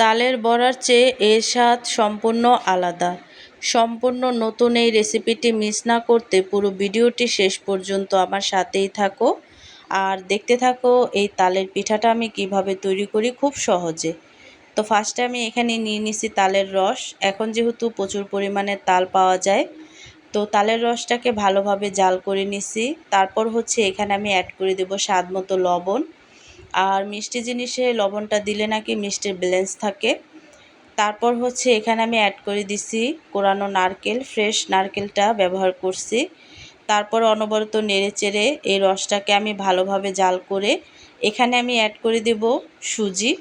তালের বড়ার চেয়ে এর স্বাদ সম্পূর্ণ আলাদা। সম্পূর্ণ নতুন এই রেসিপিটি মিস না করতে পুরো ভিডিওটি শেষ পর্যন্ত আমার সাথেই থাকো আর দেখতে থাকো এই তালের পিঠাটা আমি কিভাবে তৈরি করি খুব সহজে। তো ফার্স্টে আমি এখানে নিয়ে নিছি তালের রস। এখন যেহেতু প্রচুর পরিমাণে তাল পাওয়া যায়, তো তালের রসটাকে ভালোভাবে জাল করে নিছি। তারপর হচ্ছে এখানে আমি অ্যাড করে দেব স্বাদ মতো লবণ। আর মিষ্টি জিনিসে লবণটা দিলে নাকি মিষ্টির ব্যালেন্স থাকে। তারপর হচ্ছে এখানে আমি অ্যাড করে দিছি কোরানো নারকেল, ফ্রেশ নারকেলটা ব্যবহার করছি। তারপর অনবরত নেড়েচেড়ে এই রসটাকে আমি ভালোভাবে জাল করে এখানে আমি অ্যাড করে দেব সুজি।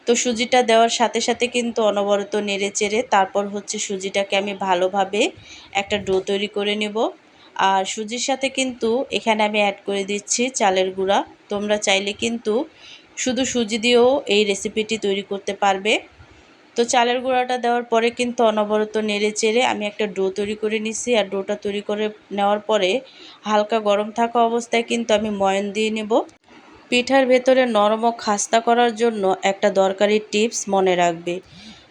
তো সুজিটা দেওয়ার সাথে সাথে কিন্তু অনবরত নেড়েচেড়ে তারপর হচ্ছে সুজিটাকে আমি ভালোভাবে একটা ডো তৈরি করে নেব। আর সুজির সাথে কিন্তু এখানে আমি অ্যাড করে দিচ্ছি চালের গুঁড়া। তোমরা চাইলে কিন্তু শুধু সুজি দিয়েও এই রেসিপিটি তৈরি করতে পারবে। তো চালের গুঁড়াটা দেওয়ার পরে কিন্তু অনবরত নেড়েচেড়ে আমি একটা ডো তৈরি করে নিছি। আর ডোটা তৈরি করে নেওয়ার পরে হালকা গরম থাকা অবস্থায় কিন্তু আমি ময়ান দিয়ে নেব। পিঠার ভেতরে নরম ও খাস্তা করার জন্য একটা দরকারি টিপস মনে রাখবে।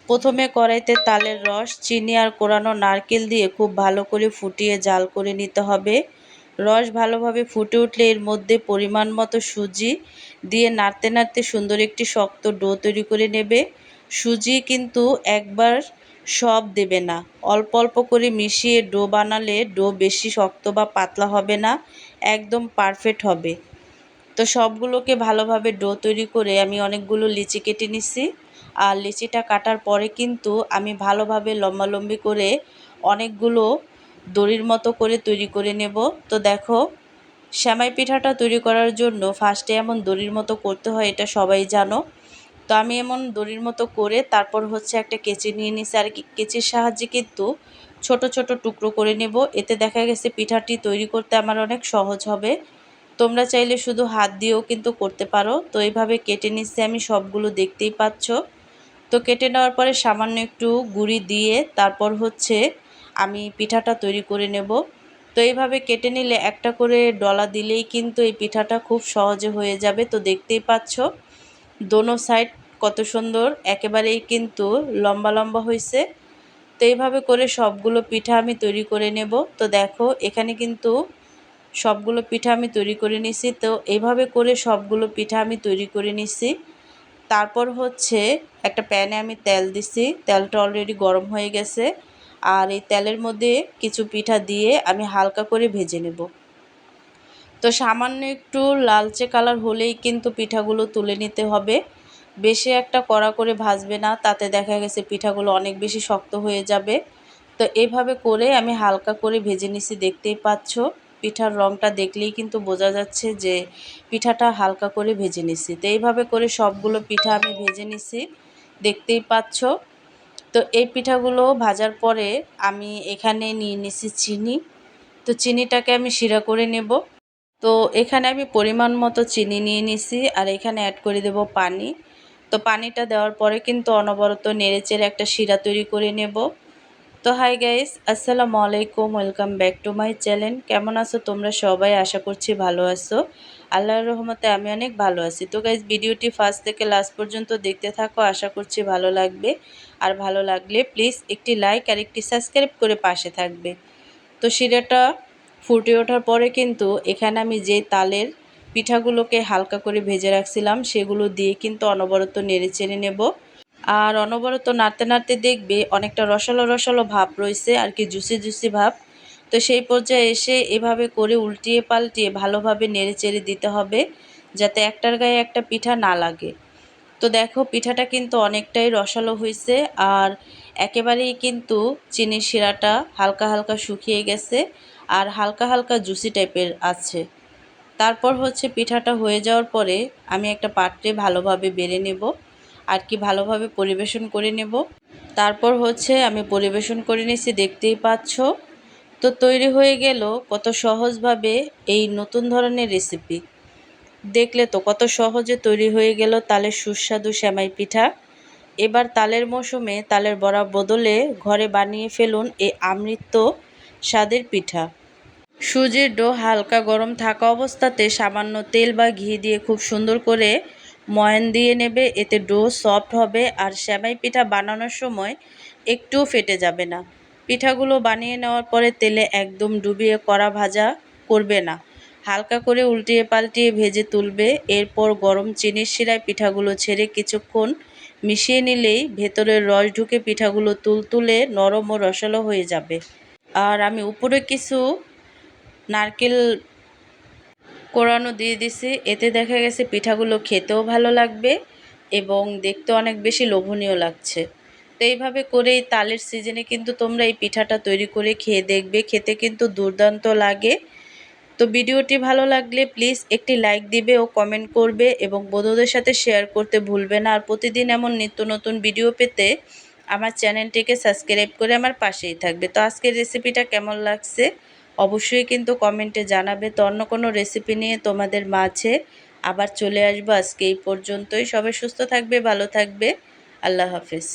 প্রথমে কড়াইতে তালের রস, চিনি আর কোরানো নারকেল দিয়ে খুব ভালো করে ফুটিয়ে জাল করে নিতে হবে। রস ভালোভাবে ফুটে উঠলে এর মধ্যে পরিমাণ মতো সুজি দিয়ে নাড়তে নাড়তে সুন্দর একটি শক্ত ডো তৈরি করে নেবে। সুজি কিন্তু একবার সব দেবে না, অল্প অল্প করে মিশিয়ে ডো বানালে ডো বেশি শক্ত বা পাতলা হবে না, একদম পারফেক্ট হবে। তো সবগুলোকে ভালোভাবে ডো তৈরি করে আমি অনেকগুলো লিচি কেটে নিছি। আর লিচিটা কাটার পরে কিন্তু আমি ভালোভাবে লম্বালম্বি করে অনেকগুলো দড়ির মতো করে তৈরি করে নেব। তো দেখো, সেমাই পিঠাটা তৈরি করার জন্য ফার্স্টে এমন দড়ির মতো করতে হয়, এটা সবাই জানো। তো আমি এমন দড়ির মতো করে তারপর হচ্ছে একটা কেচি নিয়ে নিছি। আর কেচির সাহায্যে কিন্তু ছোট ছোট টুকরো করে নেব। এতে দেখা গেছে পিঠাটি তৈরি করতে আমার অনেক সহজ হবে। তোমরা চাইলে শুধু হাত দিয়েও কিন্তু করতে পারো। তো এইভাবে কেটে নিচ্ছি আমি সবগুলো, দেখতেই পাচ্ছ। তো কেটে নেওয়ার পরে সামান্য একটু গুঁড়ি দিয়ে তারপর হচ্ছে আমি পিঠাটা তৈরি করে নেব। তো এইভাবে কেটে নিলে একটা করে ডলা দিলেই কিন্তু এই পিঠাটা খুব সহজে হয়ে যাবে। তো দেখতেই পাচ্ছ দোনো সাইড কত সুন্দর একেবারেই কিন্তু লম্বা লম্বা হয়েছে। তো এইভাবে করে সবগুলো পিঠা আমি তৈরি করে নেব। তো দেখো এখানে কিন্তু সবগুলো পিঠা আমি তৈরি করে নিছি। তো এইভাবে করে সবগুলো পিঠা আমি তৈরি করে নিছি। তারপর হচ্ছে একটা প্যানে আমি তেল দিছি, তেলটা অলরেডি গরম হয়ে গেছে। আর এই তেলের মধ্যে কিছু পিঠা দিয়ে আমি হালকা করে ভেজে নেব। তো সামান্য একটু লালচে কালার হলেই কিন্তু পিঠাগুলো তুলে নিতে হবে। বেশি একটা কড়া করে ভাজবে না, তাতে দেখা গেছে পিঠাগুলো অনেক বেশি শক্ত হয়ে যাবে। তো এইভাবে করে আমি হালকা করে ভেজে নিছি, দেখতেই পাচ্ছ। পিঠার রঙটা দেখলেই কিন্তু বোঝা যাচ্ছে যে পিঠাটা হালকা করে ভেজে নিছি। তো এইভাবে করে সবগুলো পিঠা আমি ভেজে নিছি, দেখতেই পাচ্ছ। তো এই পিঠাগুলো ভাজার পরে আমি এখানে নিয়ে নিছি চিনি। তো চিনিটাকে আমি শিরা করে নেব। তো এখানে আমি পরিমাণ মতো চিনি নিয়ে নিছি আর এখানে অ্যাড করে দেব পানি। তো পানিটা দেওয়ার পরে কিন্তু অনবরত নেড়েচেড়ে একটা শিরা তৈরি করে নেব। তো হাই গাইস, আসসালামু আলাইকুম, welcome back to my channel. কেমন আছো তোমরা সবাই? আশা করছি ভালো আছো। আল্লাহর রহমতে আমি অনেক ভালো আছি। তো গাইস, ভিডিওটি ফার্স্ট থেকে লাস্ট পর্যন্ত দেখতে থাকো, আশা করছি ভালো লাগবে। আর ভালো লাগলে প্লিজ একটি লাইক আর একটি সাবস্ক্রাইব করে পাশে থাকবে। তো শিরাটা ফুটে ওঠার পরে কিন্তু এখানে আমি যে তালের পিঠাগুলোকে হালকা করে ভেজে রাখছিলাম সেগুলো দিয়ে কিন্তু অনবরত নেড়েচেড়ে নেব। আর অনবরত নাড়তে নাড়তে দেখবে অনেকটা রসালো রসালো ভাব রয়েছে, আর কি জুসি জুসি ভাব। তো সেই পর্যায়ে এসে এভাবে করে উল্টিয়ে পাল্টিয়ে ভালোভাবে নেড়েচেড়ে দিতে হবে, যাতে একটার গায়ে একটা পিঠা না লাগে। তো দেখো পিঠাটা কিন্তু অনেকটাই রসালো হয়েছে আর একেবারেই কিন্তু চিনির শিরাটা হালকা হালকা শুকিয়ে গেছে আর হালকা হালকা জুসি টাইপের আছে। তারপর হচ্ছে পিঠাটা হয়ে যাওয়ার পরে আমি একটা পাত্রে ভালোভাবে বেড়ে নেব আর কি ভালোভাবে পরিবেশন করে নেব। তারপর হচ্ছে আমি পরিবেশন করে নিয়েছি, দেখতেই পাচ্ছ। তো তৈরি হয়ে গেল কত সহজভাবে এই নতুন ধরনের রেসিপি। দেখলে তো কত সহজে তৈরি হয়ে গেল তালের সুস্বাদু সেমাই পিঠা। এবার তালের মৌসুমে তালের বড়া বদলে ঘরে বানিয়ে ফেলুন এই আমৃত স্বাদের পিঠা। সুজির ডো হালকা গরম থাকা অবস্থাতে সামান্য তেল বা ঘি দিয়ে খুব সুন্দর করে ময়ান দিয়ে নেবে, এতে ডো সফট হবে আর সেমাই পিঠা বানানোর সময় একটুও ফেটে যাবে না। পিঠাগুলো বানিয়ে নেওয়ার পরে তেলে একদম ডুবিয়ে কড়া ভাজা করবে না, হালকা করে উল্টিয়ে পাল্টিয়ে ভেজে তুলবে। এরপর গরম চিনির শিরায় পিঠাগুলো ছেড়ে কিছুক্ষণ মিশিয়ে নিলেই ভেতরের রস ঢুকে পিঠাগুলো তুলতুলে নরম ও রসালো হয়ে যাবে। আর আমি উপরে কিছু নারকেল কোরানো দিয়ে দিছি, এতে দেখা গেছে পিঠাগুলো খেতেও ভালো লাগবে এবং দেখতে অনেক বেশি লোভনীয় লাগছে। তো এইভাবে করেই তালের সিজনে কিন্তু তোমরা এই পিঠাটা তৈরি করে খেয়ে দেখবে, খেতে কিন্তু দুর্দান্ত লাগে। তো ভিডিওটি ভালো লাগলে প্লিজ একটি লাইক দিবে ও কমেন্ট করবে এবং বন্ধুদের সাথে শেয়ার করতে ভুলবে না। আর প্রতিদিন এমন নিত্য নতুন ভিডিও পেতে আমার চ্যানেলটিকে সাবস্ক্রাইব করে আমার পাশেই থাকবে। তো আজকের রেসিপিটা কেমন লাগছে অবশ্যই কিন্তু কমেন্টে জানাবে। তো অন্য কোনো রেসিপি নিয়ে তোমাদের মাঝে আবার চলে আসবো। আজকে এই পর্যন্তই। সবাই সুস্থ থাকবে, ভালো থাকবে। আল্লাহ হাফেজ।